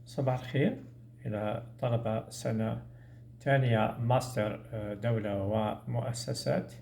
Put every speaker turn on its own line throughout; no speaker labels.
صباح الخير إلى طلبة سنة ثانية ماستر دولة ومؤسسات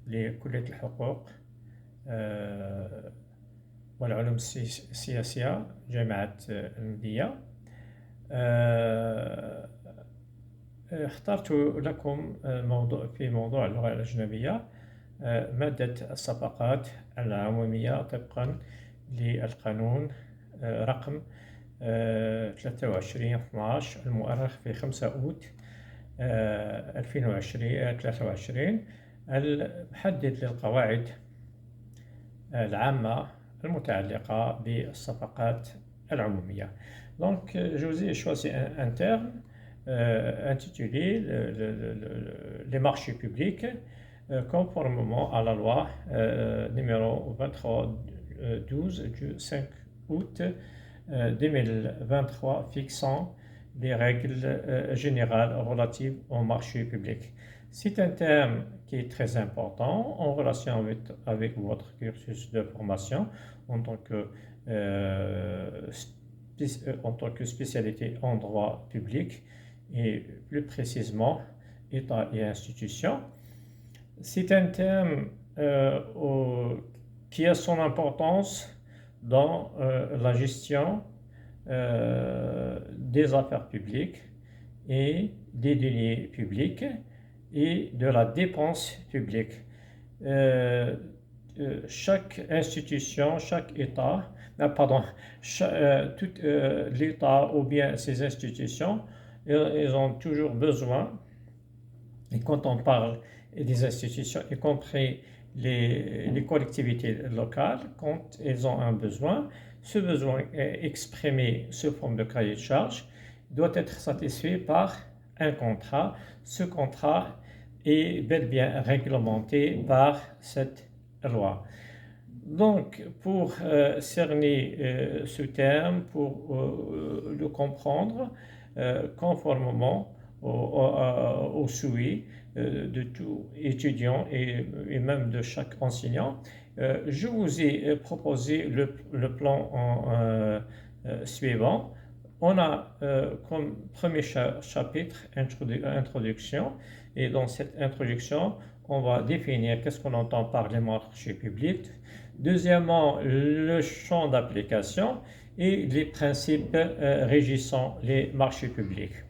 لكلية الحقوق والعلوم السياسية جامعة المنيا. اخترت لكم في موضوع اللغة الأجنبية مادة الصفقات العمومية طبقا للقانون رقم 23/12 المؤرخ في 5 أوت 2023 المحدد للقواعد العامة المتعلقة بالصفقات العمومية. Donc, je vous ai choisi un terme intitulé les marchés publics conformément à la loi numéro 23/12 du 5 août 2023 fixant les règles générales relatives aux marchés publics. C'est un terme qui est très important en relation avec votre cursus de formation en tant que spécialité en droit public et plus précisément État et institutions. C'est un terme qui a son importance dans la gestion des affaires publiques et des deniers publics et de la dépense publique. Chaque institution, chaque État, tout l'État ou bien ses institutions, ils ont toujours besoin, et quand on parle des institutions, y compris les collectivités locales, quand elles ont un besoin, ce besoin est exprimé sous forme de cahier de charges, doit être satisfait par un contrat. Ce contrat est bel et bien réglementé par cette loi. Donc, pour cerner ce terme, pour le comprendre conformément au souhait de tout étudiant et même de chaque enseignant, je vous ai proposé le plan suivant. On a comme premier chapitre introduction, et dans cette introduction, on va définir qu'est-ce qu'on entend par les marchés publics. Deuxièmement, le champ d'application et les principes régissant les marchés publics.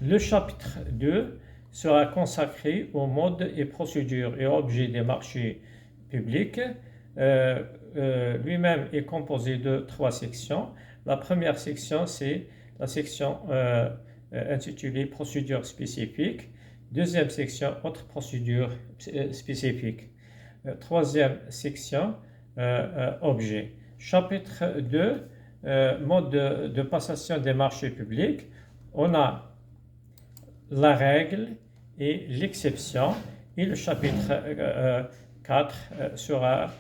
Le chapitre 2 sera consacré au mode et procédures et objets des marchés publics. Lui-même est composé de 3 sections. La première section, c'est la section intitulée procédures spécifiques. Deuxième section, autres procédures spécifiques. Troisième section, objets. Chapitre 2, mode de passation des marchés publics. On a la règle et l'exception, et le chapitre 4 sera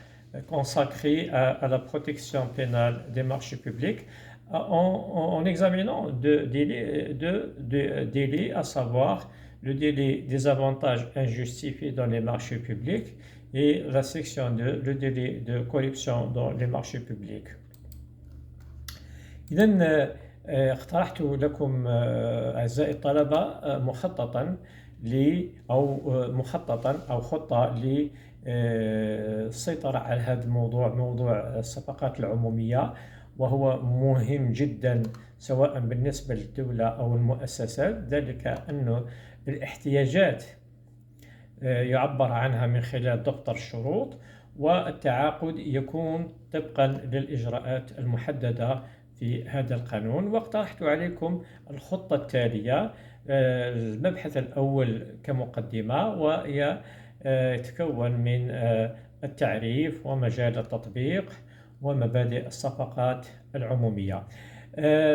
consacré à la protection pénale des marchés publics en examinant deux délais, à savoir le délai des avantages injustifiés dans les marchés publics et la section 2, le délai de corruption dans les marchés publics. إذن اقترحت لكم أعزائي الطلبة مخططا أو خطة للسيطرة على هذا الموضوع، موضوع الصفقات العمومية، وهو مهم جدا سواء بالنسبة للدولة أو المؤسسات، ذلك أن الاحتياجات يعبر عنها من خلال دفتر الشروط، والتعاقد يكون طبقا للإجراءات المحددة في هذا القانون. واقترحت عليكم الخطة التالية. المبحث الأول كمقدمة، وهي يتكون من التعريف ومجال التطبيق ومبادئ الصفقات العمومية.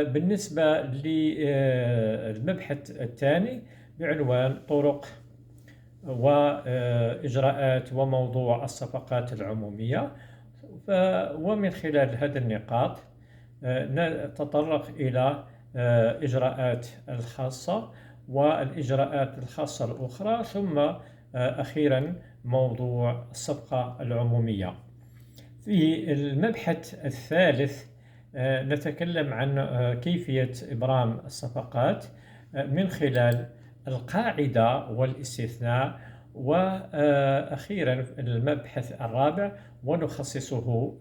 بالنسبة للمبحث الثاني بعنوان طرق وإجراءات وموضوع الصفقات العمومية، ومن خلال هذه النقاط نتطرق إلى إجراءات الخاصة والإجراءات الخاصة الأخرى، ثم أخيرا موضوع الصفقة العمومية. في المبحث الثالث نتكلم عن كيفية إبرام الصفقات من خلال القاعدة والاستثناء، وأخيرا المبحث الرابع ونخصصه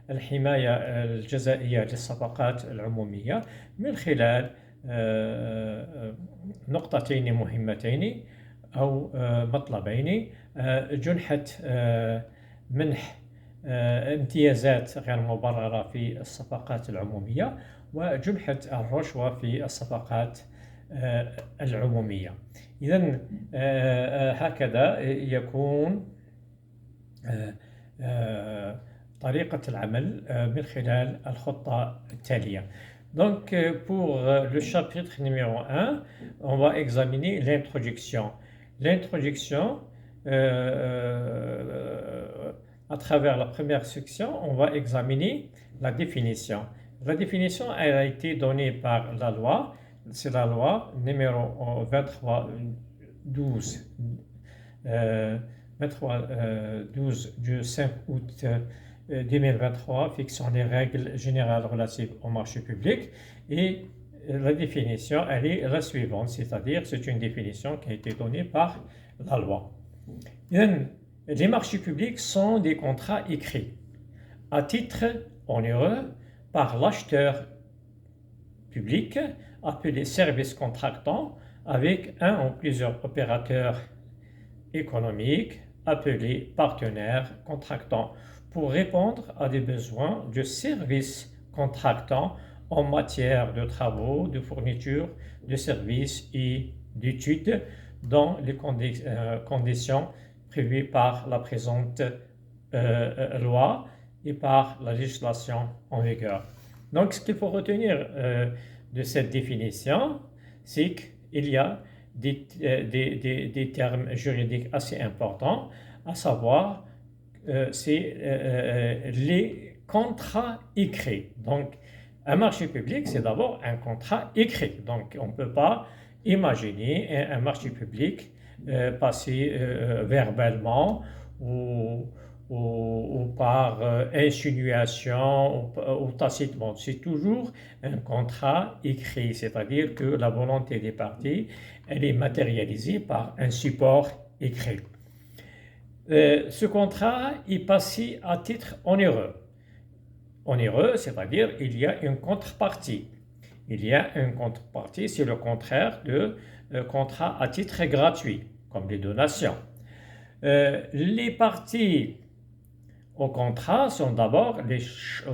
للحماية الجزائية للصفقات العمومية من خلال نقطتين مهمتين أو مطلبين: جنحة منح امتيازات غير مبررة في الصفقات العمومية، وجنحة الرشوة في الصفقات العمومية. إذن هكذا يكون طريقة العمل من خلال الخطة التالية. Donc, pour le chapitre numéro 1, on va examiner l'introduction. L'introduction, à travers la première section, on va examiner la définition. La définition elle a été donnée par la loi, c'est la loi numéro 2312 du 5 août 2023 fixant les règles générales relatives au marché public, et la définition elle est la suivante, c'est-à-dire c'est une définition qui a été donnée par la loi. Les marchés publics sont des contrats écrits à titre onéreux par l'acheteur public appelé service contractant avec un ou plusieurs opérateurs économiques appelés partenaires contractants pour répondre à des besoins de services contractants en matière de travaux, de fourniture, de services et d'études dans les conditions prévues par la présente loi et par la législation en vigueur. Donc, ce qu'il faut retenir de cette définition, c'est qu'il y a des termes juridiques assez importants, à savoir c'est les contrats écrits. Donc, un marché public, c'est d'abord un contrat écrit. Donc, on ne peut pas imaginer un marché public passer verbalement ou par insinuation ou tacitement. C'est toujours un contrat écrit, c'est-à-dire que la volonté des parties, elle est matérialisée par un support écrit. Ce contrat est passé à titre onéreux. Onéreux, c'est-à-dire il y a une contrepartie. Il y a une contrepartie, c'est le contraire de contrat à titre gratuit, comme les donations. Les parties au contrat sont d'abord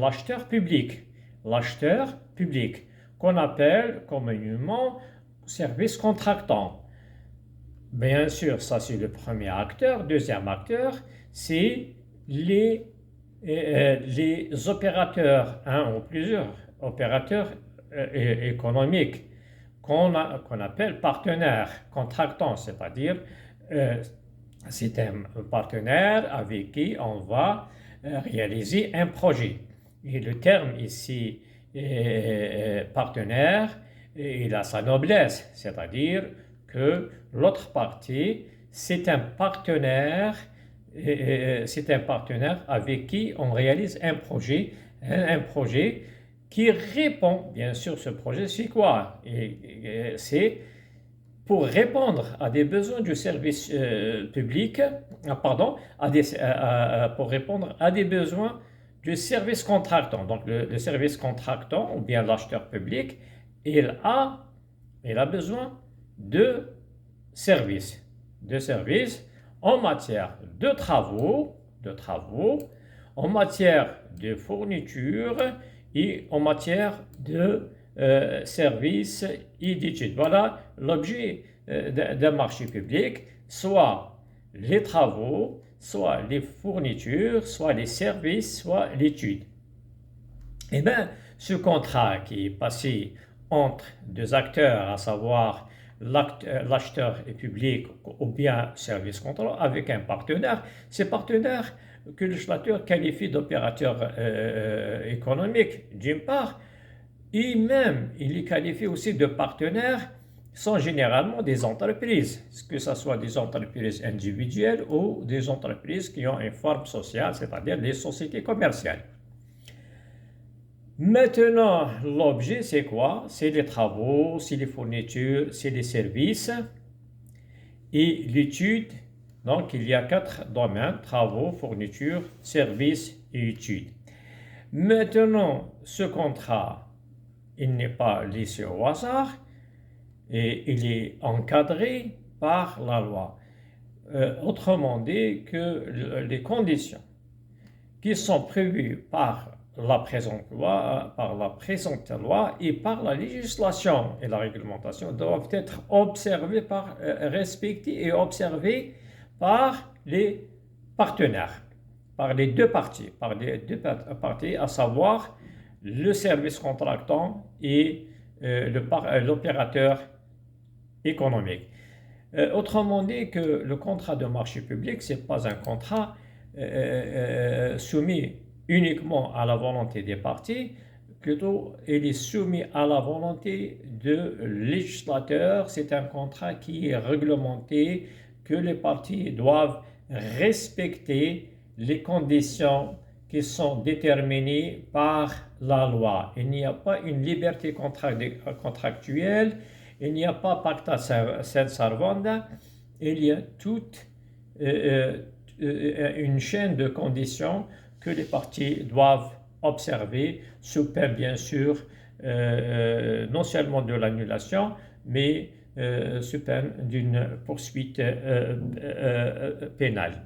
l'acheteur public. L'acheteur public, qu'on appelle communément service contractant. Bien sûr, ça c'est le premier acteur. Deuxième acteur, c'est les opérateurs, un ou plusieurs opérateurs économiques qu'on appelle partenaires contractants, c'est-à-dire c'est un partenaire avec qui on va réaliser un projet. Et le terme ici partenaire, il a sa noblesse, c'est-à-dire que l'autre partie, c'est un partenaire avec qui on réalise un projet qui répond, bien sûr, ce projet, c'est quoi? C'est pour répondre à des besoins du service public, pour répondre à des besoins du service contractant. Donc le service contractant, ou bien l'acheteur public, il a besoin de services en matière de travaux, en matière de fourniture et en matière de services et d'études. Voilà l'objet d'un marché public, soit les travaux, soit les fournitures, soit les services, soit l'étude. Eh bien, ce contrat qui est passé entre deux acteurs, à savoir l'acheteur public ou bien service contractant avec un partenaire, ces partenaires que le législateur qualifie d'opérateurs économiques d'une part, et même il les qualifie aussi de partenaires, sont généralement des entreprises, que ce soit des entreprises individuelles ou des entreprises qui ont une forme sociale, c'est-à-dire les sociétés commerciales. Maintenant, l'objet, c'est quoi? C'est les travaux, c'est les fournitures, c'est les services et l'étude. Donc, il y a 4 domaines: travaux, fournitures, services et études. Maintenant, ce contrat, il n'est pas laissé au hasard et il est encadré par la loi. Autrement dit, que les conditions qui sont prévues par la présente loi et par la législation et la réglementation doivent être observées respectées et observées par les partenaires, par les deux parties, à savoir le service contractant et l'opérateur économique. Autrement dit, que le contrat de marché public, ce n'est pas un contrat soumis uniquement à la volonté des parties, plutôt il est soumis à la volonté de législateur. C'est un contrat qui est réglementé, que les parties doivent respecter les conditions qui sont déterminées par la loi. Il n'y a pas une liberté contractuelle, il n'y a pas pacta sunt servanda, il y a toute une chaîne de conditions que les parties doivent observer, sous peine bien sûr non seulement de l'annulation, mais sous peine d'une poursuite pénale.